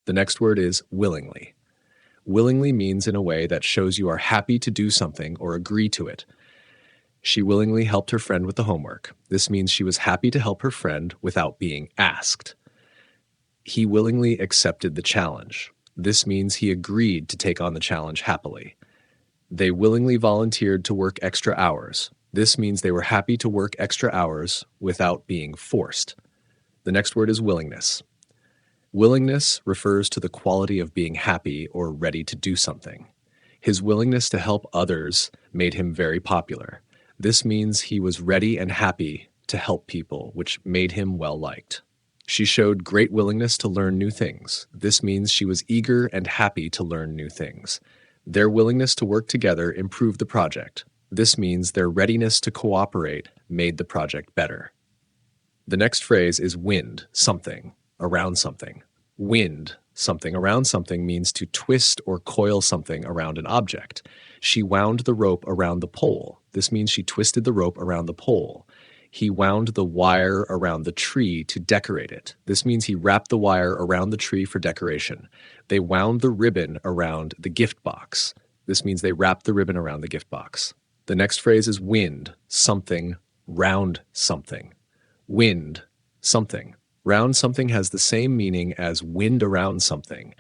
The next word is willingly. Willingly means in a way that shows you are happy to do something or agree to it. She willingly helped her friend with the homework. This means she was happy to help her friend without being asked. He willingly accepted the challenge. This means he agreed to take on the challenge happily. They willingly volunteered to work extra hours. This means they were happy to work extra hours without being forced. The next word is willingness. Willingness refers to the quality of being happy or ready to do something. His willingness to help others made him very popular. This means he was ready and happy to help people, which made him well-liked. She showed great willingness to learn new things. This means she was eager and happy to learn new things. Their willingness to work together improved the project. This means their readiness to cooperate made the project better. The next phrase is wind something around something. Wind something around something means to twist or coil something around an object. She wound the rope around the pole. This means she twisted the rope around the pole. He wound the wire around the tree to decorate it. This means he wrapped the wire around the tree for decoration. They wound the ribbon around the gift box. This means they wrapped the ribbon around the gift box. The next phrase is wind something round something. Wind something. Round something has the same meaning as wind around something,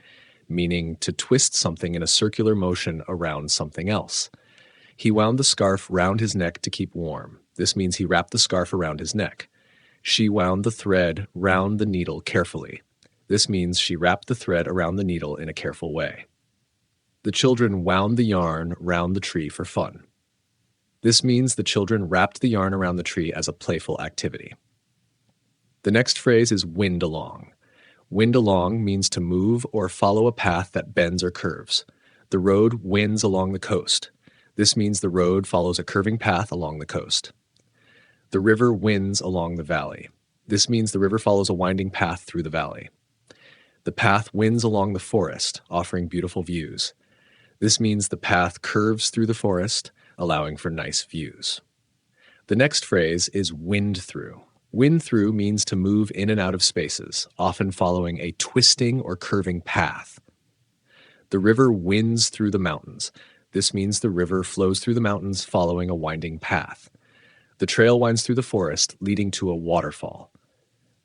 meaning to twist something in a circular motion around something else. He wound the scarf round his neck to keep warm. This means he wrapped the scarf around his neck. She wound the thread round the needle carefully. This means she wrapped the thread around the needle in a careful way. The children wound the yarn round the tree for fun. This means the children wrapped the yarn around the tree as a playful activity. The next phrase is wind along. Wind along means to move or follow a path that bends or curves. The road winds along the coast. This means the road follows a curving path along the coast. The river winds along the valley. This means the river follows a winding path through the valley. The path winds along the forest, offering beautiful views. This means the path curves through the forest, allowing for nice views. The next phrase is wind through. Wind through means to move in and out of spaces, often following a twisting or curving path. The river winds through the mountains. This means the river flows through the mountains following a winding path. The trail winds through the forest, leading to a waterfall.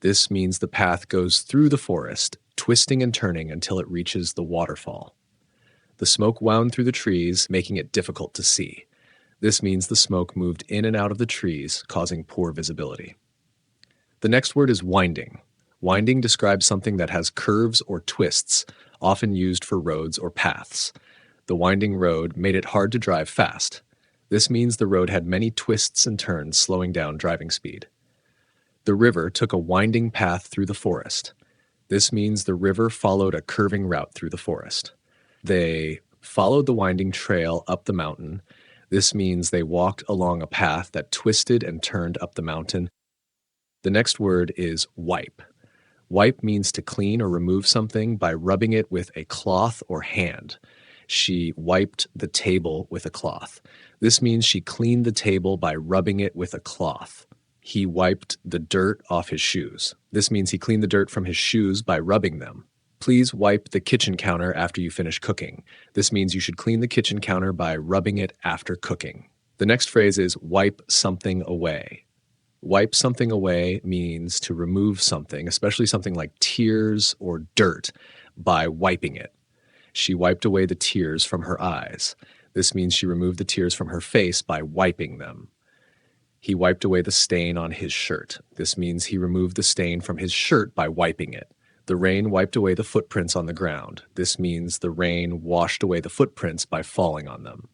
This means the path goes through the forest, twisting and turning until it reaches the waterfall. The smoke wound through the trees, making it difficult to see. This means the smoke moved in and out of the trees, causing poor visibility. The next word is winding. Winding describes something that has curves or twists, often used for roads or paths. The winding road made it hard to drive fast. This means the road had many twists and turns, slowing down driving speed. The river took a winding path through the forest. This means the river followed a curving route through the forest. They followed the winding trail up the mountain. This means they walked along a path that twisted and turned up the mountain. The next word is wipe. Wipe means to clean or remove something by rubbing it with a cloth or hand. She wiped the table with a cloth. This means she cleaned the table by rubbing it with a cloth. He wiped the dirt off his shoes. This means he cleaned the dirt from his shoes by rubbing them. Please wipe the kitchen counter after you finish cooking. This means you should clean the kitchen counter by rubbing it after cooking. The next phrase is wipe something away. Wipe something away means to remove something, especially something like tears or dirt, by wiping it. She wiped away the tears from her eyes. This means she removed the tears from her face by wiping them. He wiped away the stain on his shirt. This means he removed the stain from his shirt by wiping it. The rain wiped away the footprints on the ground. This means the rain washed away the footprints by falling on them.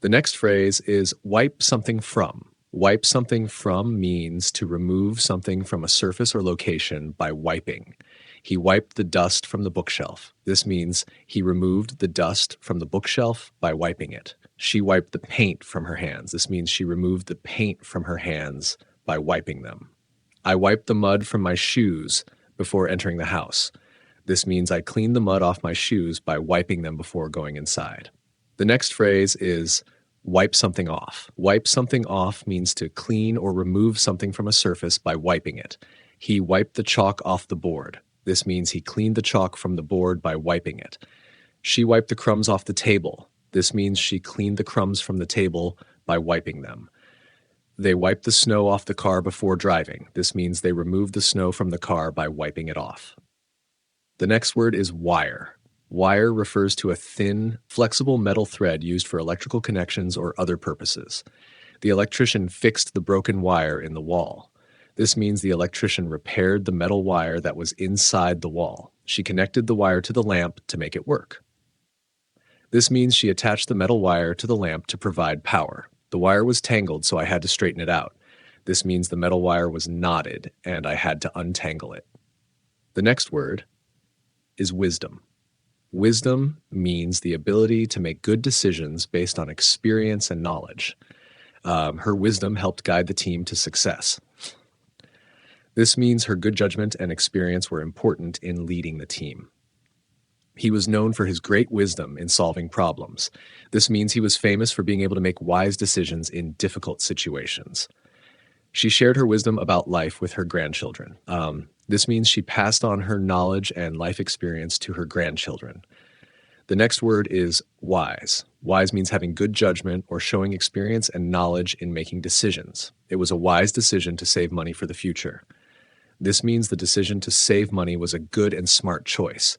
The next phrase is wipe something from. Wipe something from means to remove something from a surface or location by wiping. He wiped the dust from the bookshelf. This means he removed the dust from the bookshelf by wiping it. She wiped the paint from her hands. This means she removed the paint from her hands by wiping them. I wiped the mud from my shoes before entering the house. This means I cleaned the mud off my shoes by wiping them before going inside. The next phrase is wipe something off. Wipe something off means to clean or remove something from a surface by wiping it. He wiped the chalk off the board. This means he cleaned the chalk from the board by wiping it. She wiped the crumbs off the table. This means she cleaned the crumbs from the table by wiping them. They wiped the snow off the car before driving. This means they removed the snow from the car by wiping it off. The next word is wire. Wire refers to a thin, flexible metal thread used for electrical connections or other purposes. The electrician fixed the broken wire in the wall. This means the electrician repaired the metal wire that was inside the wall. She connected the wire to the lamp to make it work. This means she attached the metal wire to the lamp to provide power. The wire was tangled, so I had to straighten it out. This means the metal wire was knotted, and I had to untangle it. The next word is wisdom. Wisdom means the ability to make good decisions based on experience and knowledge. Her wisdom helped guide the team to success. This means her good judgment and experience were important in leading the team. He was known for his great wisdom in solving problems. This means he was famous for being able to make wise decisions in difficult situations. She shared her wisdom about life with her grandchildren. This means she passed on her knowledge and life experience to her grandchildren. The next word is wise. Wise means having good judgment or showing experience and knowledge in making decisions. It was a wise decision to save money for the future. This means the decision to save money was a good and smart choice.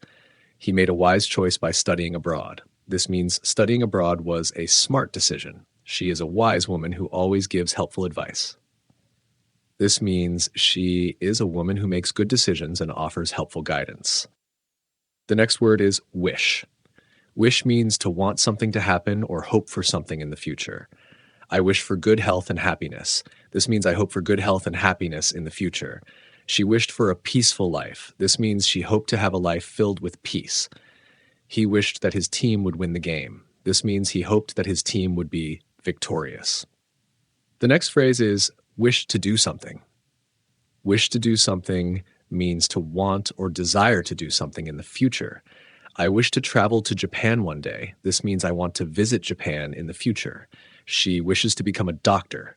He made a wise choice by studying abroad. This means studying abroad was a smart decision. She is a wise woman who always gives helpful advice. This means she is a woman who makes good decisions and offers helpful guidance. The next word is wish. Wish means to want something to happen or hope for something in the future. I wish for good health and happiness. This means I hope for good health and happiness in the future. She wished for a peaceful life. This means she hoped to have a life filled with peace. He wished that his team would win the game. This means he hoped that his team would be victorious. The next phrase is wish to do something. Wish to do something means to want or desire to do something in the future. I wish to travel to Japan one day. This means I want to visit Japan in the future. She wishes to become a doctor.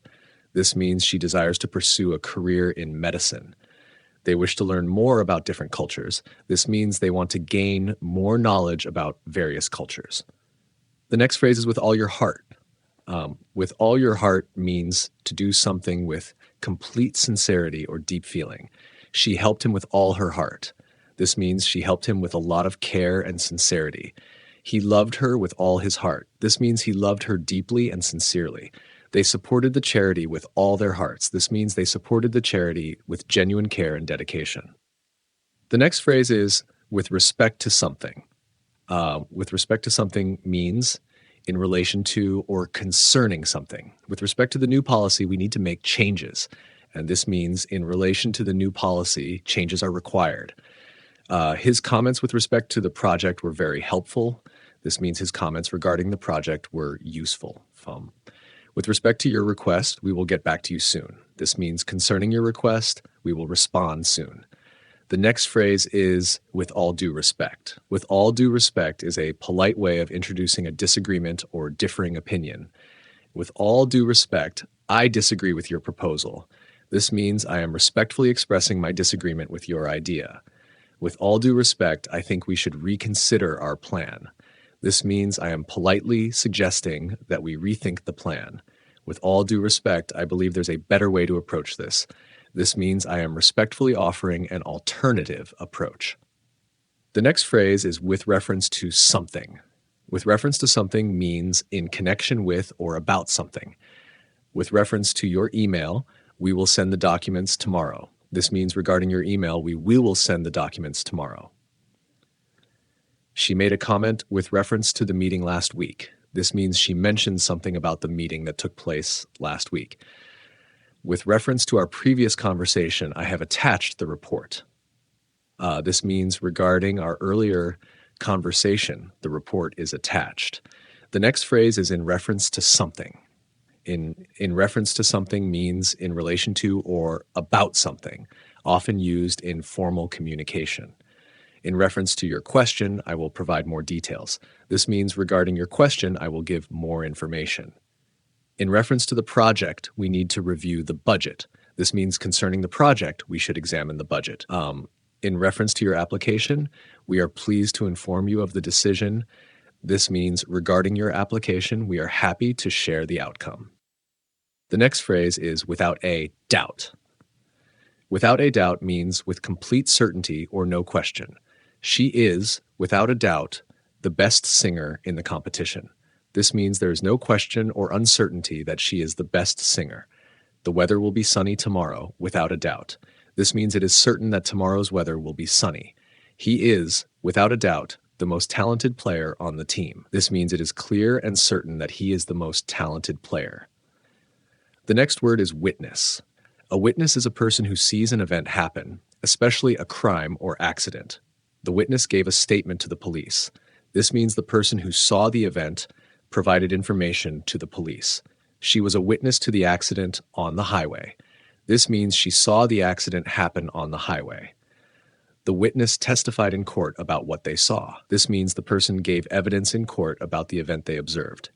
This means she desires to pursue a career in medicine. They wish to learn more about different cultures. This means they want to gain more knowledge about various cultures. The next phrase is with all your heart. With all your heart means to do something with complete sincerity or deep feeling. She helped him with all her heart. This means she helped him with a lot of care and sincerity. He loved her with all his heart. This means he loved her deeply and sincerely. They supported the charity with all their hearts. This means they supported the charity with genuine care and dedication. The next phrase is with respect to something. With respect to something means in relation to or concerning something. With respect to the new policy, we need to make changes. And this means in relation to the new policy, changes are required. His comments with respect to the project were very helpful. This means his comments regarding the project were useful. With respect to your request, we will get back to you soon. This means concerning your request, we will respond soon. The next phrase is with all due respect. With all due respect is a polite way of introducing a disagreement or differing opinion. With all due respect, I disagree with your proposal. This means I am respectfully expressing my disagreement with your idea. With all due respect, I think we should reconsider our plan. This means I am politely suggesting that we rethink the plan. With all due respect, I believe there's a better way to approach this. This means I am respectfully offering an alternative approach. The next phrase is with reference to something. With reference to something means in connection with or about something. With reference to your email, we will send the documents tomorrow. This means regarding your email, we will send the documents tomorrow. She made a comment with reference to the meeting last week. This means she mentioned something about the meeting that took place last week. With reference to our previous conversation, I have attached the report. This means regarding our earlier conversation, the report is attached. The next phrase is in reference to something. In reference to something means in relation to or about something, often used in formal communication. In reference to your question, I will provide more details. This means regarding your question, I will give more information. In reference to the project, we need to review the budget. This means concerning the project, we should examine the budget. In reference to your application, we are pleased to inform you of the decision. This means regarding your application, we are happy to share the outcome. The next phrase is without a doubt. Without a doubt means with complete certainty or no question. She is, without a doubt, the best singer in the competition. This means there is no question or uncertainty that she is the best singer. The weather will be sunny tomorrow, without a doubt. This means it is certain that tomorrow's weather will be sunny. He is, without a doubt, the most talented player on the team. This means it is clear and certain that he is the most talented player. The next word is witness. A witness is a person who sees an event happen, especially a crime or accident. The witness gave a statement to the police. This means the person who saw the event provided information to the police. She was a witness to the accident on the highway. This means she saw the accident happen on the highway. The witness testified in court about what they saw. This means the person gave evidence in court about the event they observed.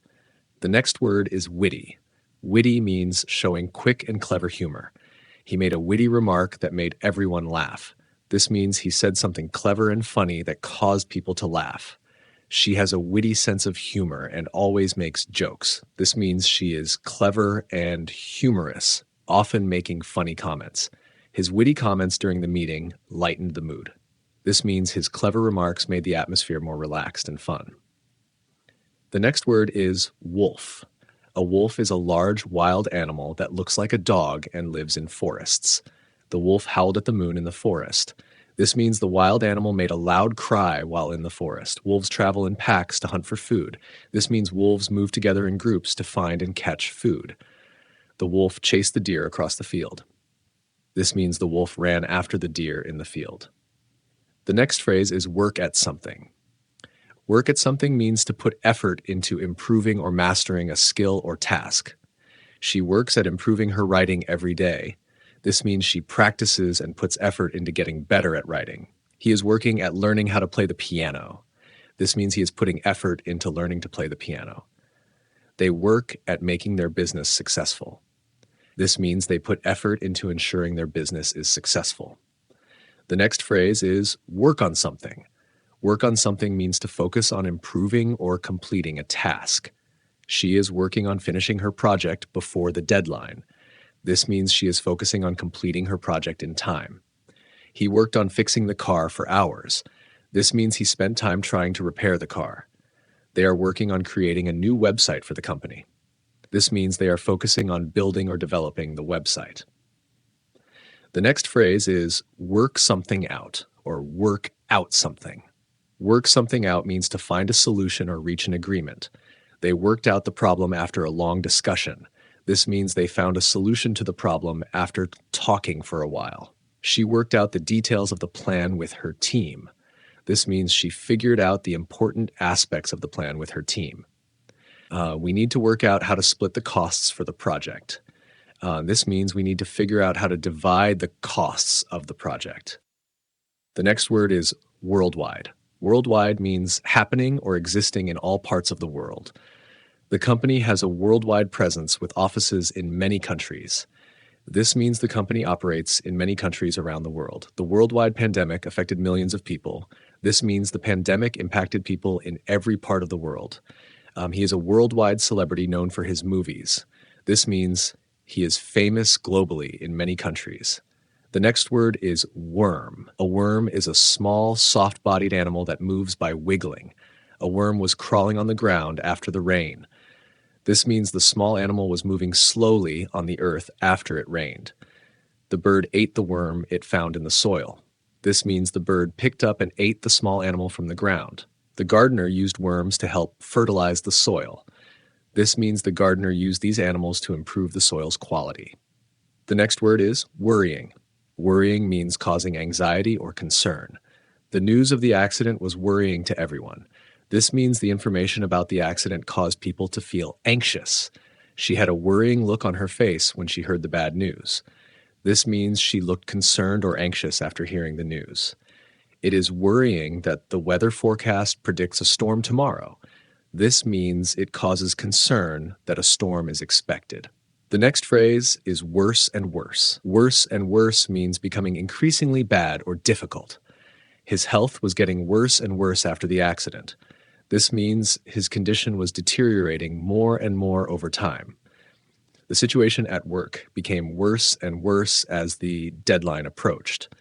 The next word is witty. Witty means showing quick and clever humor. He made a witty remark that made everyone laugh. This means he said something clever and funny that caused people to laugh. She has a witty sense of humor and always makes jokes. This means she is clever and humorous, often making funny comments. His witty comments during the meeting lightened the mood. This means his clever remarks made the atmosphere more relaxed and fun. The next word is wolf. A wolf is a large wild animal that looks like a dog and lives in forests. The wolf howled at the moon in the forest. This means the wild animal made a loud cry while in the forest. Wolves travel in packs to hunt for food. This means wolves move together in groups to find and catch food. The wolf chased the deer across the field. This means the wolf ran after the deer in the field. The next phrase is work at something. Work at something means to put effort into improving or mastering a skill or task. She works at improving her writing every day. This means she practices and puts effort into getting better at writing. He is working at learning how to play the piano. This means he is putting effort into learning to play the piano. They work at making their business successful. This means they put effort into ensuring their business is successful. The next phrase is work on something. Work on something means to focus on improving or completing a task. She is working on finishing her project before the deadline. This means she is focusing on completing her project in time. He worked on fixing the car for hours. This means he spent time trying to repair the car. They are working on creating a new website for the company. This means they are focusing on building or developing the website. The next phrase is work something out or work out something. Work something out means to find a solution or reach an agreement. They worked out the problem after a long discussion. This means they found a solution to the problem after talking for a while. She worked out the details of the plan with her team. This means she figured out the important aspects of the plan with her team. We need to work out how to split the costs for the project. This means we need to figure out how to divide the costs of the project. The next word is worldwide. Worldwide means happening or existing in all parts of the world. The company has a worldwide presence with offices in many countries. This means the company operates in many countries around the world. The worldwide pandemic affected millions of people. This means the pandemic impacted people in every part of the world. He is a worldwide celebrity known for his movies. This means he is famous globally in many countries. The next word is worm. A worm is a small, soft-bodied animal that moves by wiggling. A worm was crawling on the ground after the rain. This means the small animal was moving slowly on the earth after it rained. The bird ate the worm it found in the soil. This means the bird picked up and ate the small animal from the ground. The gardener used worms to help fertilize the soil. This means the gardener used these animals to improve the soil's quality. The next word is worrying. Worrying means causing anxiety or concern. The news of the accident was worrying to everyone. This means the information about the accident caused people to feel anxious. She had a worrying look on her face when she heard the bad news. This means she looked concerned or anxious after hearing the news. It is worrying that the weather forecast predicts a storm tomorrow. This means it causes concern that a storm is expected. The next phrase is worse and worse. Worse and worse means becoming increasingly bad or difficult. His health was getting worse and worse after the accident. This means his condition was deteriorating more and more over time. The situation at work became worse and worse as the deadline approached.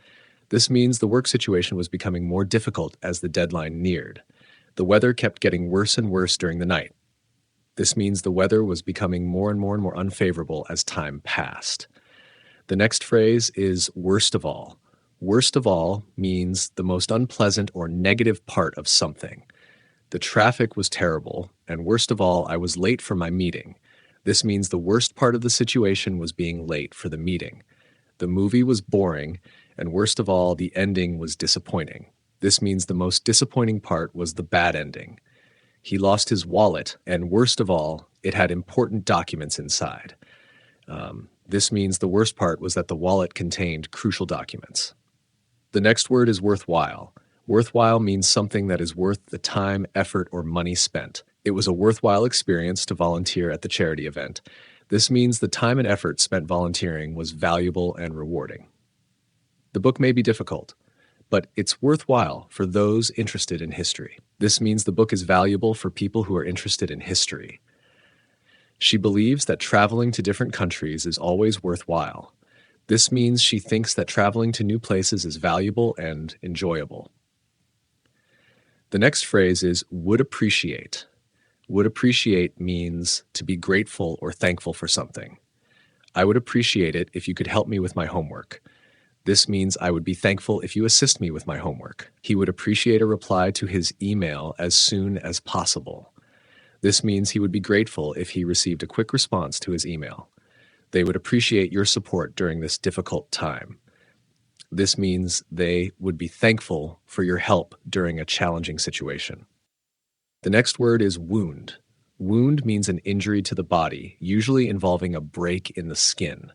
This means the work situation was becoming more difficult as the deadline neared. The weather kept getting worse and worse during the night. This means the weather was becoming more and more and more unfavorable as time passed. The next phrase is worst of all. Worst of all means the most unpleasant or negative part of something. The traffic was terrible, and worst of all, I was late for my meeting. This means the worst part of the situation was being late for the meeting. The movie was boring, and worst of all, the ending was disappointing. This means the most disappointing part was the bad ending. He lost his wallet, and worst of all, it had important documents inside. This means the worst part was that the wallet contained crucial documents. The next word is worthwhile. Worthwhile means something that is worth the time, effort, or money spent. It was a worthwhile experience to volunteer at the charity event. This means the time and effort spent volunteering was valuable and rewarding. The book may be difficult, but it's worthwhile for those interested in history. This means the book is valuable for people who are interested in history. She believes that traveling to different countries is always worthwhile. This means she thinks that traveling to new places is valuable and enjoyable. The next phrase is would appreciate. Would appreciate means to be grateful or thankful for something. I would appreciate it if you could help me with my homework. This means I would be thankful if you assist me with my homework. He would appreciate a reply to his email as soon as possible. This means he would be grateful if he received a quick response to his email. They would appreciate your support during this difficult time. This means they would be thankful for your help during a challenging situation. The next word is wound. Wound means an injury to the body, usually involving a break in the skin.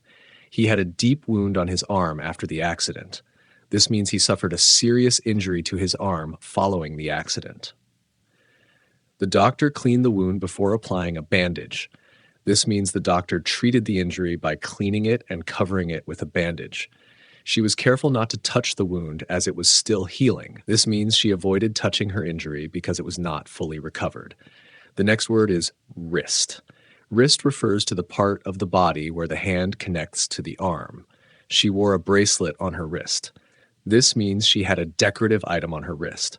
He had a deep wound on his arm after the accident. This means he suffered a serious injury to his arm following the accident. The doctor cleaned the wound before applying a bandage. This means the doctor treated the injury by cleaning it and covering it with a bandage. She was careful not to touch the wound as it was still healing. This means she avoided touching her injury because it was not fully recovered. The next word is wrist. Wrist refers to the part of the body where the hand connects to the arm. She wore a bracelet on her wrist. This means she had a decorative item on her wrist.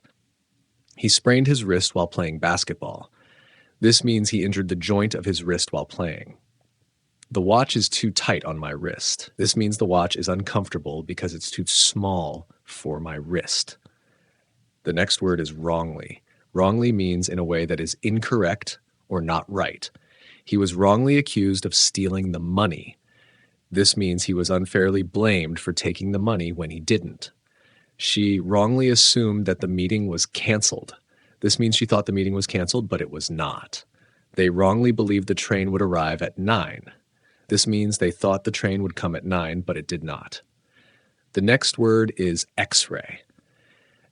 He sprained his wrist while playing basketball. This means he injured the joint of his wrist while playing. The watch is too tight on my wrist. This means the watch is uncomfortable because it's too small for my wrist. The next word is wrongly. Wrongly means in a way that is incorrect or not right. He was wrongly accused of stealing the money. This means he was unfairly blamed for taking the money when he didn't. She wrongly assumed that the meeting was canceled. This means she thought the meeting was canceled, but it was not. They wrongly believed the train would arrive at 9. This means they thought the train would come at 9, but it did not. The next word is X-ray.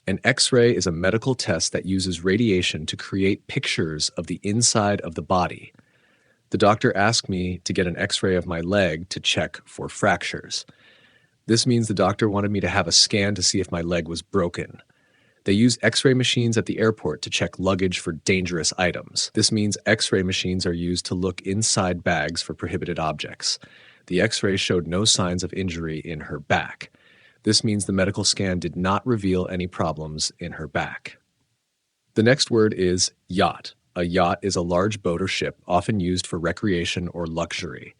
An X-ray is a medical test that uses radiation to create pictures of the inside of the body. The doctor asked me to get an X-ray of my leg to check for fractures. This means the doctor wanted me to have a scan to see if my leg was broken. They use X-ray machines at the airport to check luggage for dangerous items. This means X-ray machines are used to look inside bags for prohibited objects. The X-ray showed no signs of injury in her back. This means the medical scan did not reveal any problems in her back. The next word is yacht. A yacht is a large boat or ship often used for recreation or luxury.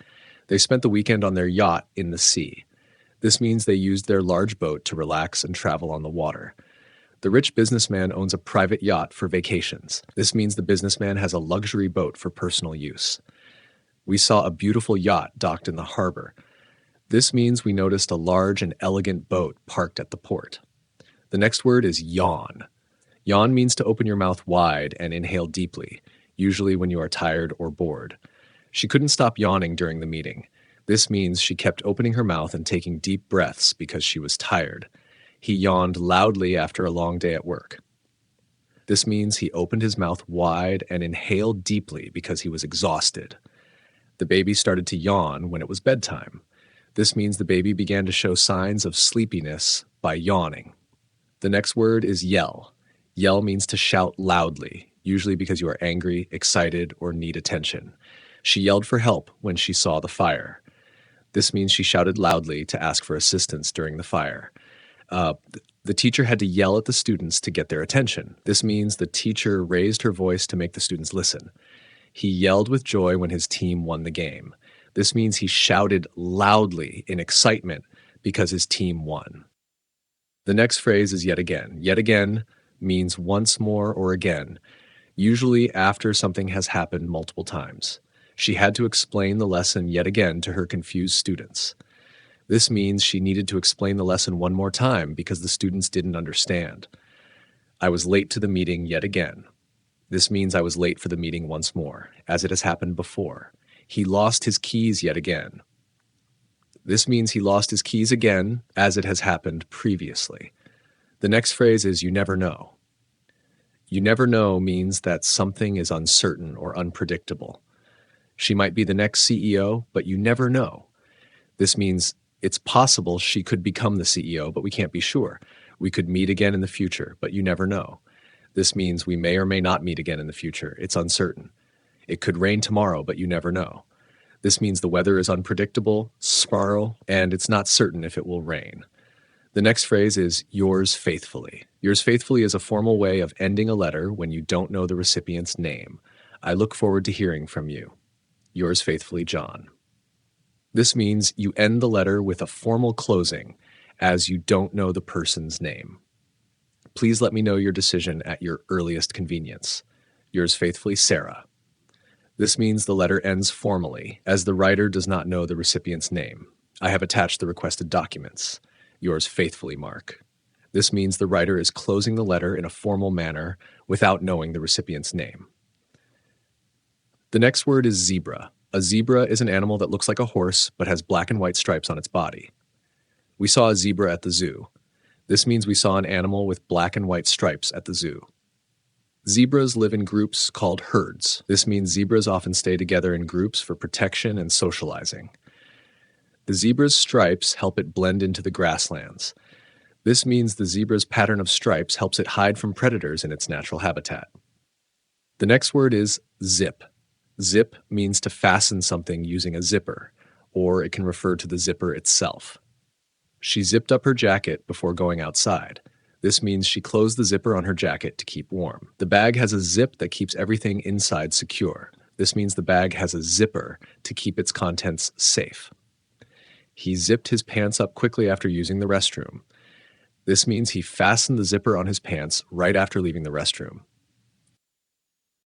They spent the weekend on their yacht in the sea. This means they used their large boat to relax and travel on the water. The rich businessman owns a private yacht for vacations. This means the businessman has a luxury boat for personal use. We saw a beautiful yacht docked in the harbor. This means we noticed a large and elegant boat parked at the port. The next word is yawn. Yawn means to open your mouth wide and inhale deeply, usually when you are tired or bored. She couldn't stop yawning during the meeting. This means she kept opening her mouth and taking deep breaths because she was tired. He yawned loudly after a long day at work. This means he opened his mouth wide and inhaled deeply because he was exhausted. The baby started to yawn when it was bedtime. This means the baby began to show signs of sleepiness by yawning. The next word is yell. Yell means to shout loudly, usually because you are angry, excited, or need attention. She yelled for help when she saw the fire. This means she shouted loudly to ask for assistance during the fire. The teacher had to yell at the students to get their attention. This means the teacher raised her voice to make the students listen. He yelled with joy when his team won the game. This means he shouted loudly in excitement because his team won. The next phrase is yet again. Yet again means once more or again, usually after something has happened multiple times. She had to explain the lesson yet again to her confused students. This means she needed to explain the lesson one more time because the students didn't understand. I was late to the meeting yet again. This means I was late for the meeting once more, as it has happened before. He lost his keys yet again. This means he lost his keys again, as it has happened previously. The next phrase is you never know. You never know means that something is uncertain or unpredictable. She might be the next CEO, but you never know. This means it's possible she could become the CEO, but we can't be sure. We could meet again in the future, but you never know. This means we may or may not meet again in the future. It's uncertain. It could rain tomorrow, but you never know. This means the weather is unpredictable, spiral, and it's not certain if it will rain. The next phrase is yours faithfully. Yours faithfully is a formal way of ending a letter when you don't know the recipient's name. I look forward to hearing from you. Yours faithfully, John. This means you end the letter with a formal closing, as you don't know the person's name. Please let me know your decision at your earliest convenience. Yours faithfully, Sarah. This means the letter ends formally, as the writer does not know the recipient's name. I have attached the requested documents. Yours faithfully, Mark. This means the writer is closing the letter in a formal manner without knowing the recipient's name. The next word is zebra. A zebra is an animal that looks like a horse but has black and white stripes on its body. We saw a zebra at the zoo. This means we saw an animal with black and white stripes at the zoo. Zebras live in groups called herds. This means zebras often stay together in groups for protection and socializing. The zebra's stripes help it blend into the grasslands. This means the zebra's pattern of stripes helps it hide from predators in its natural habitat. The next word is zip. Zip means to fasten something using a zipper, or it can refer to the zipper itself. She zipped up her jacket before going outside. This means she closed the zipper on her jacket to keep warm. The bag has a zip that keeps everything inside secure. This means the bag has a zipper to keep its contents safe. He zipped his pants up quickly after using the restroom. This means he fastened the zipper on his pants right after leaving the restroom.